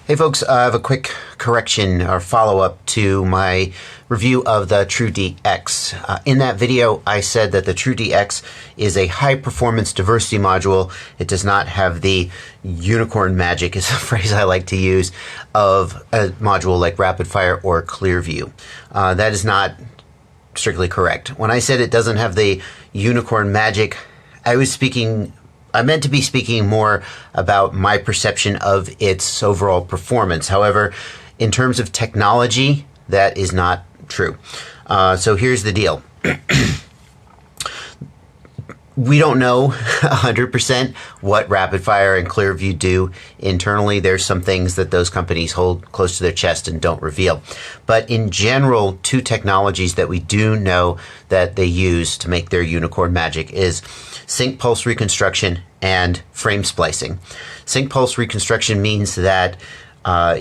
Hey folks, I have a quick correction or follow-up to my review of the TrueDX. In that video, I said that the TrueDX is a high-performance diversity module. It does not have the unicorn magic, is a phrase I like to use, of a module like Rapidfire or Clearview. That is not strictly correct. When I said it doesn't have the unicorn magic, I meant to be speaking more about my perception of its overall performance. However, in terms of technology, that is not true. So here's the deal. We don't know 100% what Rapidfire and Clearview do internally. There's some things that those companies hold close to their chest and don't reveal. But in general, two technologies that we do know that they use to make their unicorn magic is sync pulse reconstruction and frame splicing. Sync pulse reconstruction means that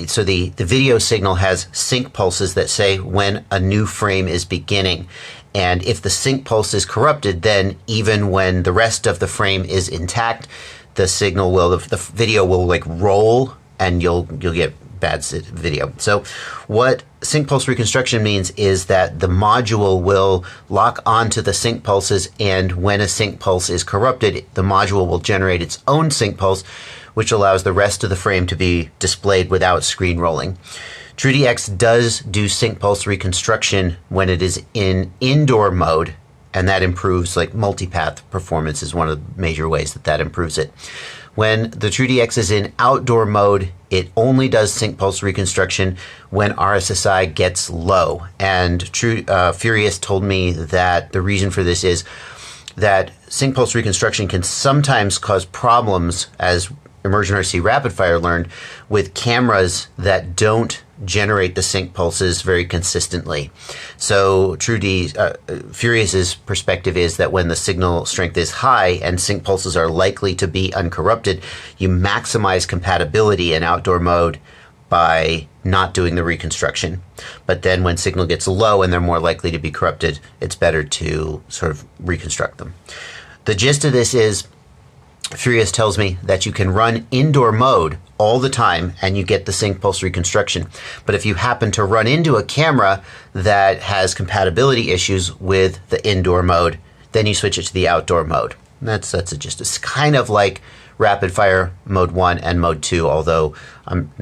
so the video signal has sync pulses that say when a new frame is beginning. And if the sync pulse is corrupted, then even when the rest of the frame is intact, the signal will, the video will like roll and you'll get bad video. So what sync pulse reconstruction means is that the module will lock onto the sync pulses, and when a sync pulse is corrupted, the module will generate its own sync pulse, which allows the rest of the frame to be displayed without screen rolling. TrueDX does do sync pulse reconstruction when it is in indoor mode, and that improves, like, multipath performance is one of the major ways that improves it. When the TrueDX is in outdoor mode, it only does sync pulse reconstruction when RSSI gets low. And Furious told me that the reason for this is that sync pulse reconstruction can sometimes cause problems, as Immersion RC Rapidfire learned, with cameras that don't generate the sync pulses very consistently. So Furious's perspective is that when the signal strength is high and sync pulses are likely to be uncorrupted, you maximize compatibility in outdoor mode by not doing the reconstruction. But then when signal gets low and they're more likely to be corrupted, it's better to sort of reconstruct them. The gist of this is, Furious tells me that you can run indoor mode all the time and you get the sync pulse reconstruction. But if you happen to run into a camera that has compatibility issues with the indoor mode, then you switch it to the outdoor mode. And that's a gist. It's kind of like Rapidfire Mode 1 and Mode 2, although I'm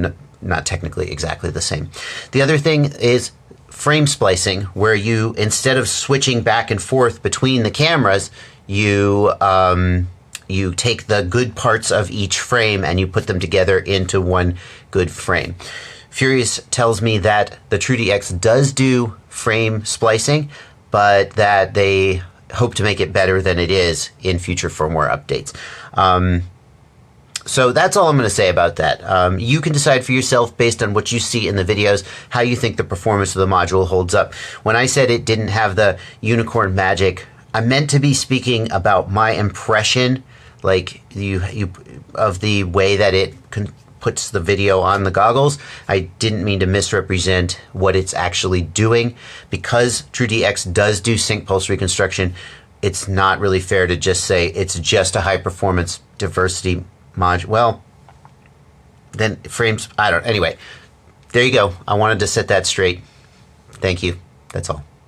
not technically exactly the same. The other thing is frame splicing, where you, instead of switching back and forth between the cameras, you take the good parts of each frame and you put them together into one good frame. Furious tells me that the TrueDX does do frame splicing, but that they hope to make it better than it is in future firmware updates. So that's all I'm going to say about that. You can decide for yourself, based on what you see in the videos, how you think the performance of the module holds up. When I said it didn't have the unicorn magic, I meant to be speaking about my impression, like of the way that it puts the video on the goggles. I didn't mean to misrepresent what it's actually doing. Because TrueDX does do sync pulse reconstruction, it's not really fair to just say it's just a high performance diversity module. Well, then frames, anyway, there you go. I wanted to set that straight. Thank you. That's all.